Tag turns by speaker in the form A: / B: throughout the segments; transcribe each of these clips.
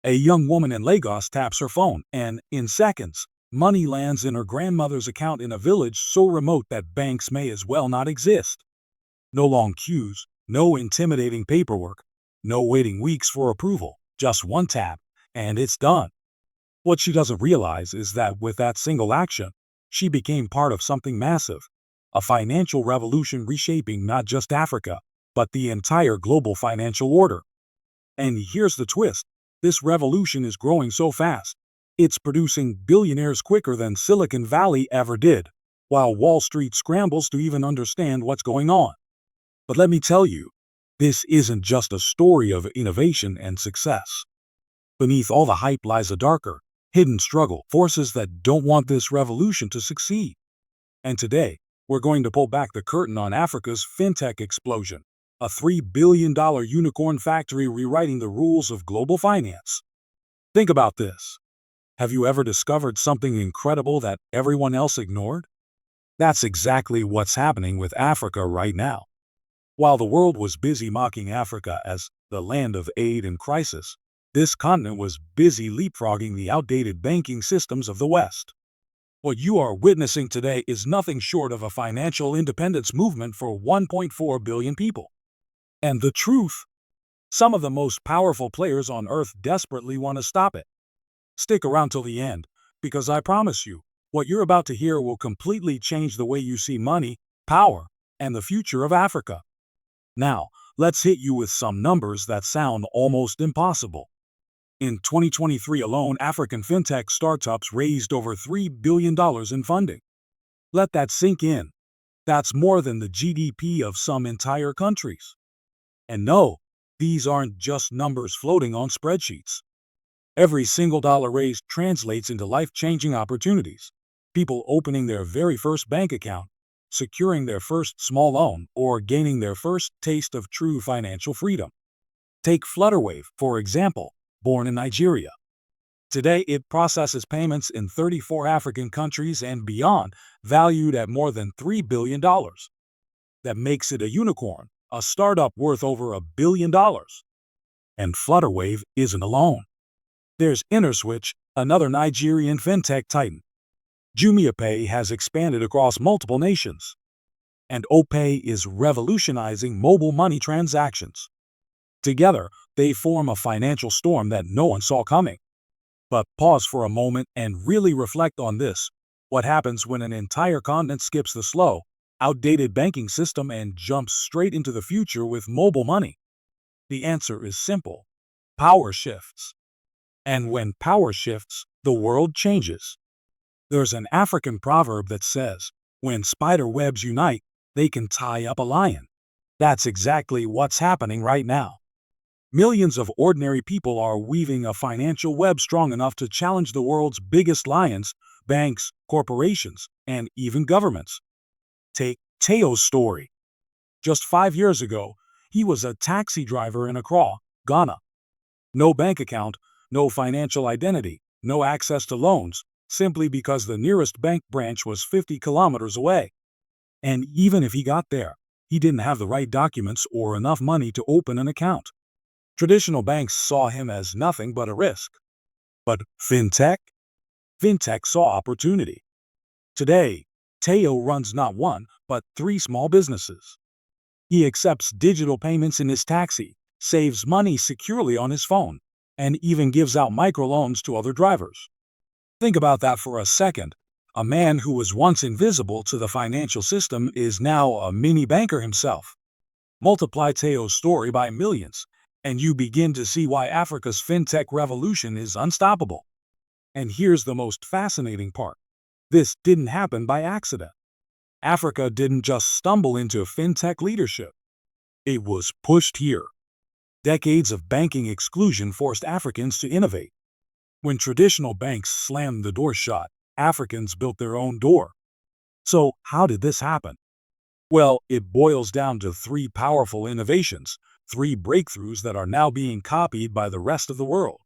A: A young woman in Lagos taps her phone, and, in seconds, money lands in her grandmother's account in a village so remote that banks may as well not exist. No long queues, no intimidating paperwork, no waiting weeks for approval, just one tap, and it's done. What she doesn't realize is that with that single action, she became part of something massive, a financial revolution reshaping not just Africa, but the entire global financial order. And here's the twist. This revolution is growing so fast, it's producing billionaires quicker than Silicon Valley ever did, while Wall Street scrambles to even understand what's going on. But let me tell you, this isn't just a story of innovation and success. Beneath all the hype lies a darker, hidden struggle, forces that don't want this revolution to succeed. And today, we're going to pull back the curtain on Africa's fintech explosion, a $3 billion unicorn factory rewriting the rules of global finance. Think about this. Have you ever discovered something incredible that everyone else ignored? That's exactly what's happening with Africa right now. While the world was busy mocking Africa as the land of aid and crisis, this continent was busy leapfrogging the outdated banking systems of the West. What you are witnessing today is nothing short of a financial independence movement for 1.4 billion people. And the truth? Some of the most powerful players on Earth desperately want to stop it. Stick around till the end, because I promise you, what you're about to hear will completely change the way you see money, power, and the future of Africa. Now, let's hit you with some numbers that sound almost impossible. In 2023 alone, African fintech startups raised over $3 billion in funding. Let that sink in. That's more than the GDP of some entire countries. And no, these aren't just numbers floating on spreadsheets. Every single dollar raised translates into life-changing opportunities. People opening their very first bank account, securing their first small loan, or gaining their first taste of true financial freedom. Take Flutterwave, for example, born in Nigeria. Today, it processes payments in 34 African countries and beyond, valued at more than $3 billion. That makes it a unicorn, a startup worth over $1 billion. And Flutterwave isn't alone. There's Interswitch, another Nigerian fintech titan. OPay has expanded across multiple nations. And OPay is revolutionizing mobile money transactions. Together, they form a financial storm that no one saw coming. But pause for a moment and really reflect on this. What happens when an entire continent skips the slow, outdated banking system and jumps straight into the future with mobile money? The answer is simple. Power shifts. And when power shifts, the world changes. There's an African proverb that says, when spider webs unite, they can tie up a lion. That's exactly what's happening right now. Millions of ordinary people are weaving a financial web strong enough to challenge the world's biggest lions, banks, corporations, and even governments. Take Teo's story. Just 5 years ago, he was a taxi driver in Accra, Ghana. No bank account, no financial identity, no access to loans, simply because the nearest bank branch was 50 kilometers away. And even if he got there, he didn't have the right documents or enough money to open an account. Traditional banks saw him as nothing but a risk. But Fintech? Fintech saw opportunity. Today, Teo runs not one, but 3 small businesses. He accepts digital payments in his taxi, saves money securely on his phone, and even gives out microloans to other drivers. Think about that for a second. A man who was once invisible to the financial system is now a mini banker himself. Multiply Teo's story by millions, and you begin to see why Africa's fintech revolution is unstoppable. And here's the most fascinating part. This didn't happen by accident. Africa didn't just stumble into fintech leadership. It was pushed here. Decades of banking exclusion forced Africans to innovate. When traditional banks slammed the door shut, Africans built their own door. So, how did this happen? Well, it boils down to 3 powerful innovations, 3 breakthroughs that are now being copied by the rest of the world.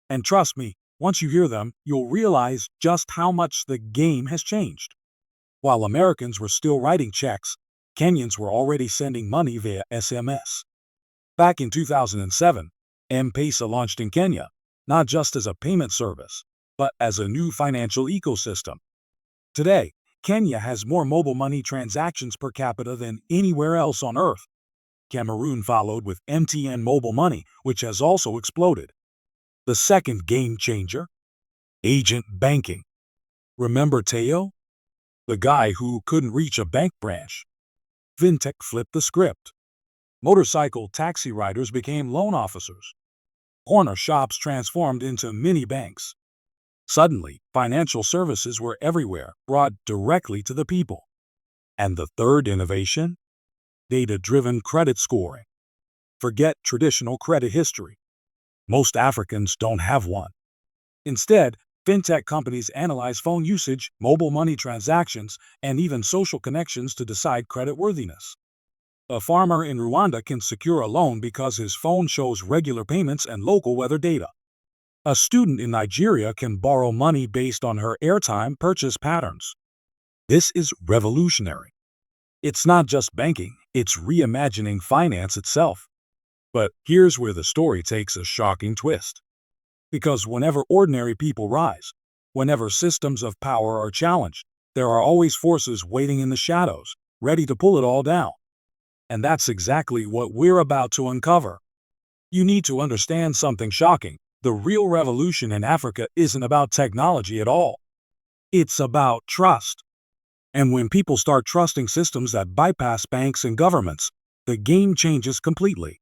A: And trust me, once you hear them, you'll realize just how much the game has changed. While Americans were still writing checks, Kenyans were already sending money via SMS. Back in 2007, M-Pesa launched in Kenya. not just as a payment service, but as a new financial ecosystem. Today, Kenya has more mobile money transactions per capita than anywhere else on Earth. Cameroon followed with MTN Mobile Money, which has also exploded. The second game changer? Agent banking. Remember Teo? The guy who couldn't reach a bank branch. Fintech flipped the script. Motorcycle taxi riders became loan officers. Corner shops transformed into mini banks. Suddenly, financial services were everywhere, brought directly to the people. And the third innovation? Data-driven credit scoring. Forget traditional credit history. Most Africans don't have one. Instead, fintech companies analyze phone usage, mobile money transactions, and even social connections to decide creditworthiness. A farmer in Rwanda can secure a loan because his phone shows regular payments and local weather data. A student in Nigeria can borrow money based on her airtime purchase patterns. This is revolutionary. It's not just banking, it's reimagining finance itself. But here's where the story takes a shocking twist. Because whenever ordinary people rise, whenever systems of power are challenged, there are always forces waiting in the shadows, ready to pull it all down. And that's exactly what we're about to uncover. You need to understand something shocking. The real revolution in Africa isn't about technology at all. It's about trust. And when people start trusting systems that bypass banks and governments, the game changes completely.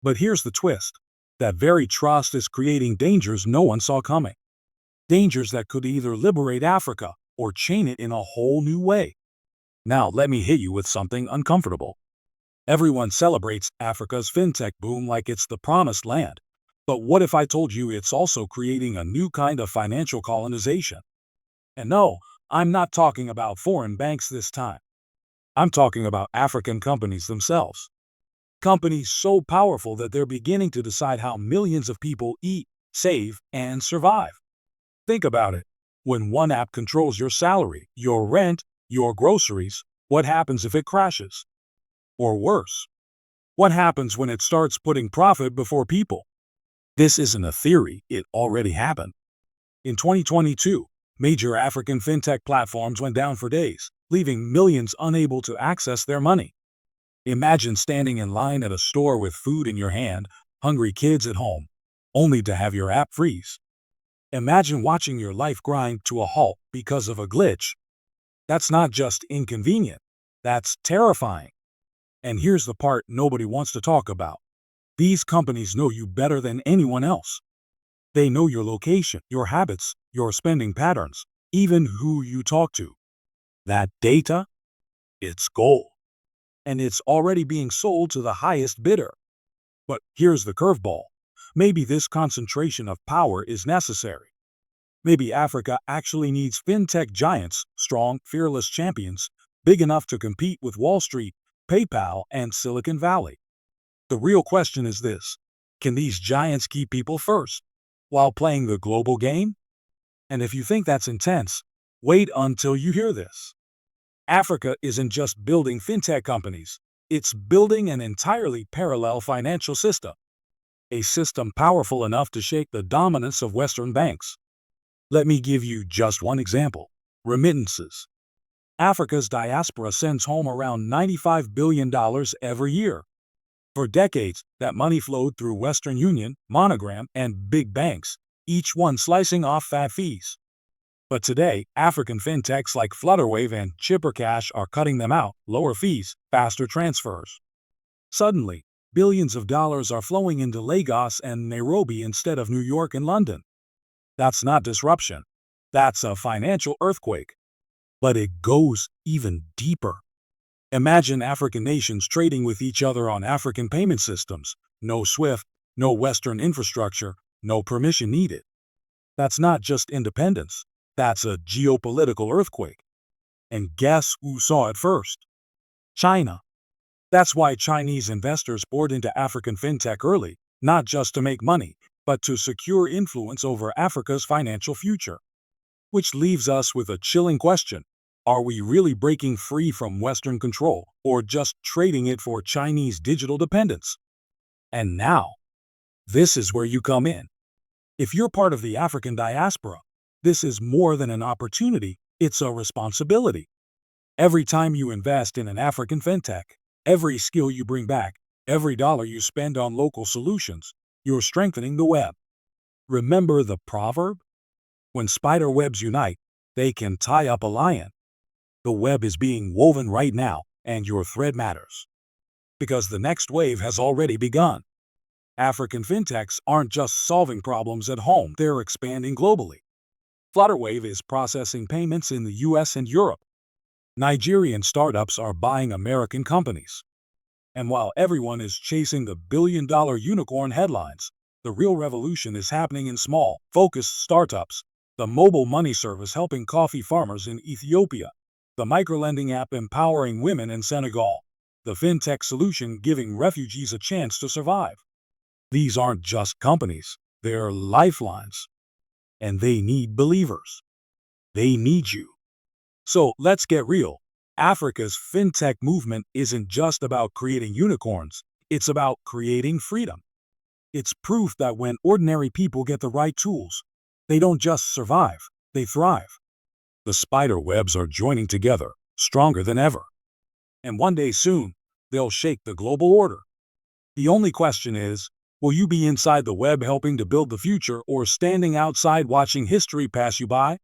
A: But here's the twist. That very trust is creating dangers no one saw coming. Dangers that could either liberate Africa or chain it in a whole new way. Now let me hit you with something uncomfortable. Everyone celebrates Africa's fintech boom like it's the promised land. But what if I told you it's also creating a new kind of financial colonization? And no, I'm not talking about foreign banks this time. I'm talking about African companies themselves. Companies so powerful that they're beginning to decide how millions of people eat, save, and survive. Think about it. When one app controls your salary, your rent, your groceries, what happens if it crashes? Or worse, what happens when it starts putting profit before people? This isn't a theory, it already happened. In 2022, major African fintech platforms went down for days, leaving millions unable to access their money. Imagine standing in line at a store with food in your hand, hungry kids at home, only to have your app freeze. Imagine watching your life grind to a halt because of a glitch. That's not just inconvenient, that's terrifying. And here's the part nobody wants to talk about. These companies know you better than anyone else. They know your location, your habits, your spending patterns, even who you talk to. That data? It's gold. And it's already being sold to the highest bidder. But here's the curveball. Maybe this concentration of power is necessary. Maybe Africa actually needs fintech giants, strong, fearless champions, big enough to compete with Wall Street, PayPal, and Silicon Valley. The real question is this: can these giants keep people first, while playing the global game? And if you think that's intense, wait until you hear this. Africa isn't just building fintech companies, it's building an entirely parallel financial system. A system powerful enough to shake the dominance of Western banks. Let me give you just one example: remittances. Africa's diaspora sends home around $95 billion every year. For decades, that money flowed through Western Union, Monogram, and big banks, each one slicing off fat fees. But today, African fintechs like Flutterwave and Chippercash are cutting them out: lower fees, faster transfers. Suddenly, billions of dollars are flowing into Lagos and Nairobi instead of New York and London. That's not disruption. That's a financial earthquake. But it goes even deeper. Imagine African nations trading with each other on African payment systems. No SWIFT, no Western infrastructure, no permission needed. That's not just independence. That's a geopolitical earthquake. And guess who saw it first? China. That's why Chinese investors poured into African fintech early, not just to make money, but to secure influence over Africa's financial future. Which leaves us with a chilling question. Are we really breaking free from Western control, or just trading it for Chinese digital dependence? And now, this is where you come in. If you're part of the African diaspora, this is more than an opportunity, it's a responsibility. Every time you invest in an African fintech, every skill you bring back, every dollar you spend on local solutions, you're strengthening the web. Remember the proverb? When spider webs unite, they can tie up a lion. The web is being woven right now, and your thread matters. Because the next wave has already begun. African fintechs aren't just solving problems at home, they're expanding globally. Flutterwave is processing payments in the US and Europe. Nigerian startups are buying American companies. And while everyone is chasing the billion-dollar unicorn headlines, the real revolution is happening in small, focused startups. The mobile money service helping coffee farmers in Ethiopia, the microlending app empowering women in Senegal, the fintech solution giving refugees a chance to survive. These aren't just companies, they're lifelines. And they need believers. They need you. So let's get real. Africa's fintech movement isn't just about creating unicorns, it's about creating freedom. It's proof that when ordinary people get the right tools, they don't just survive, they thrive. The spider webs are joining together, stronger than ever. And one day soon, they'll shake the global order. The only question is, will you be inside the web helping to build the future or standing outside watching history pass you by?